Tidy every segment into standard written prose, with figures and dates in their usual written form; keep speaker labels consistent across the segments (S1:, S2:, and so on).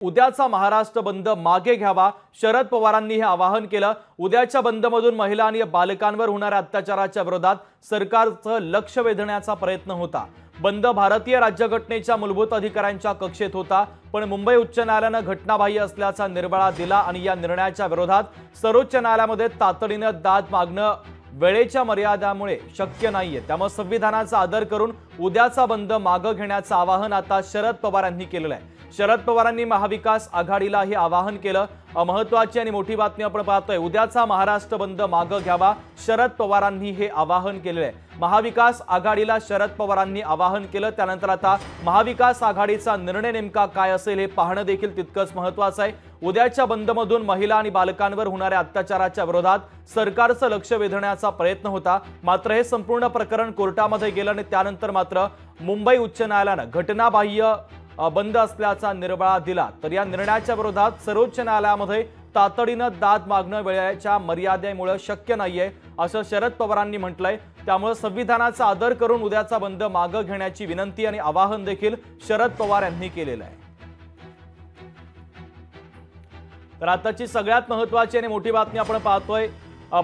S1: उद्याचा महाराष्ट्र बंद मागे घ्यावा, शरद पवारांनी हे आवाहन केलं। उद्याच्या बंदमधून महिला आणि बालकांवर होणाऱ्या अत्याचाराच्या विरोधात सरकारचं लक्ष वेधण्याचा प्रयत्न होता। बंद भारतीय राज्यघटनेच्या मूलभूत अधिकारांच्या कक्षेत होता, पण मुंबई उच्च न्यायालयाने घटनाबाह्य असल्याचा निर्वाळा दिला आणि या निर्णयाच्या विरोधात सर्वोच्च न्यायालयामध्ये तातडीने दाद मागणं वेळेच्या मर्यादेमुळे शक्य नाहीये। त्यामुळे संविधानाचा आदर करून उद्याचा बंद मागे घेण्याचं आवाहन आता शरद पवार यांनी केलेलं आहे। शरद पवारांनी महाविकास आघाडीला हे आवाहन केलं। महत्त्वाची आणि मोठी बातमी आपण पाहतोय, उद्याचा महाराष्ट्र बंद मागे घ्यावा, शरद पवारांनी हे आवाहन केलेलं आहे। महाविकास आघाडीला शरद पवारांनी आवाहन केलं, त्यानंतर आता महाविकास आघाडीचा निर्णय नेमका काय असेल हे पाहणं देखील तितकंच महत्त्वाचं आहे। उद्याच्या बंदमधून महिला आणि बालकांवर होणाऱ्या अत्याचाराच्या विरोधात सरकारचं लक्ष वेधण्याचा प्रयत्न होता, मात्र हे संपूर्ण प्रकरण कोर्टामध्ये गेलं आणि त्यानंतर मात्र मुंबई उच्च न्यायालयाने घटनाबाह्य बंद असल्याचा निर्वाळा दिला। तर या निर्णयाच्या विरोधात सर्वोच्च न्यायालयामध्ये तातडीने दाद मागणं वेळेच्या मर्यादेमुळे शक्य नाहीये असं शरद पवारांनी म्हटलंय। त्यामुळे संविधानाचा आदर करून उद्याचा बंद मागे घेण्याची विनंती आणि आवाहन देखील शरद पवार यांनी केलेलं आहे। तर आताची सगळ्यात महत्त्वाची आणि मोठी बातमी आपण पाहतोय,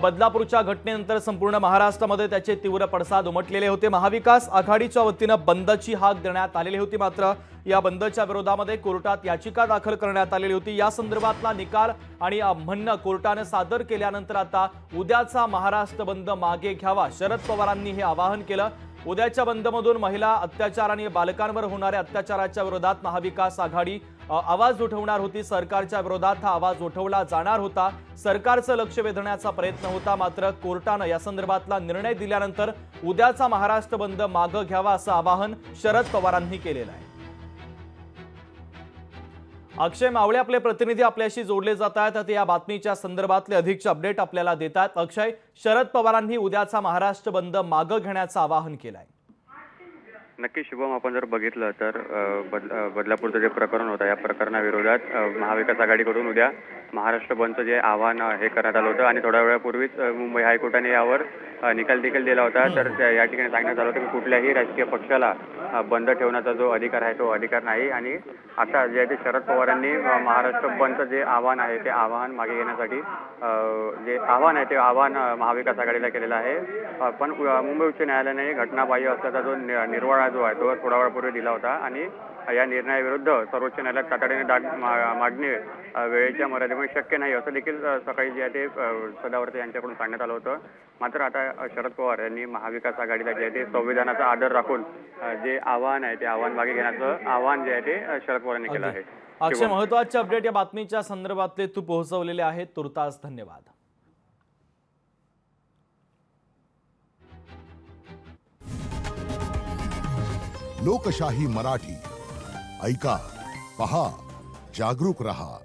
S1: बदलापूरच्या घटनेनंतर संपूर्ण महाराष्ट्रामध्ये त्याचे तीव्र पडसाद उमटलेले होते। महाविकास आघाडीच्या वतीने बंदची हाक देण्यात आलेली होती, मात्र या बंदच्या विरोधामध्ये कोर्टात याचिका दाखल करण्यात आलेली होती। या संदर्भातला निकाल आणि म्हणणं कोर्टाने सादर केल्यानंतर आता उद्याचा महाराष्ट्र बंद मागे घ्यावा, शरद पवारांनी हे आवाहन केलं। उद्याच्या बंदमधून महिला अत्याचार आणि बालकांवर होणाऱ्या अत्याचाराच्या विरोधात महाविकास आघाडी आवाज उठवणार होती। सरकारच्या विरोधात हा आवाज उठवला जाणार होता, सरकारचं लक्ष वेधण्याचा प्रयत्न होता, मात्र कोर्टाने या संदर्भातला निर्णय दिल्यानंतर उद्याचा महाराष्ट्र बंद मागे घ्यावा असं आवाहन शरद पवारांनी केलेलं आहे। अक्षय मावळे आपले प्रतिनिधी आपल्याशी जोडले जात आहेत, आता या बातमीच्या संदर्भातले अधिकचे अपडेट आपल्याला देतात। अक्षय, शरद पवारांनी उद्याचा महाराष्ट्र बंद मागे घेण्याचं आवाहन केलंय।
S2: नक्की शुभम, आपण जर बघितलं तर बदलापूरचं जे प्रकरण होतं, या प्रकरणाविरोधात महाविकास आघाडीकडून उद्या महाराष्ट्र बंदचं जे आव्हान हे करण्यात आलं होतं आणि थोड्या वेळापूर्वीच मुंबई हायकोर्टाने यावर निकाल देखील दिला होता। तर या ठिकाणी सांगण्यात आलं होतं की कुठल्याही राजकीय पक्षाला बंद ठेवण्याचा जो अधिकार आहे तो अधिकार नाही आणि आता जे आहे ते शरद पवारांनी महाराष्ट्र बंदचं जे आव्हान आहे ते आव्हान मागे घेण्यासाठी जे आव्हान आहे ते आव्हान महाविकास आघाडीला केलेलं आहे। पण मुंबई उच्च न्यायालयाने घटनाबाह्य असल्याचा जो निर्वाळा जो आहे तो थोड्या वेळापूर्वी दिला होता आणि या निर्णयाविरुद्ध सर्वोच्च न्यायालयात तातडीने दाद मागणे वेळेच्या मर्यादेमुळे शक्य नाही असं देखील सकाळी जे आहे ते सदावर्ते यांच्याकडून सांगण्यात आलं होतं। मात्र आता शरद पवार यांनी महाविकास आघाडीला जे आहे ते संविधानाचा आदर राखून जे आव्हान आहे ते आव्हान मागे घेण्याचं आव्हान जे आहे ते शरद पवारांनी केलं आहे।
S1: अक्षय, महत्त्वाचे अपडेट या बातमीच्या संदर्भातले तू पोहोचवलेले आहेत, तुर्तास धन्यवाद।
S3: लोकशाही मराठी ऐका, पहा, जागरूक रहा।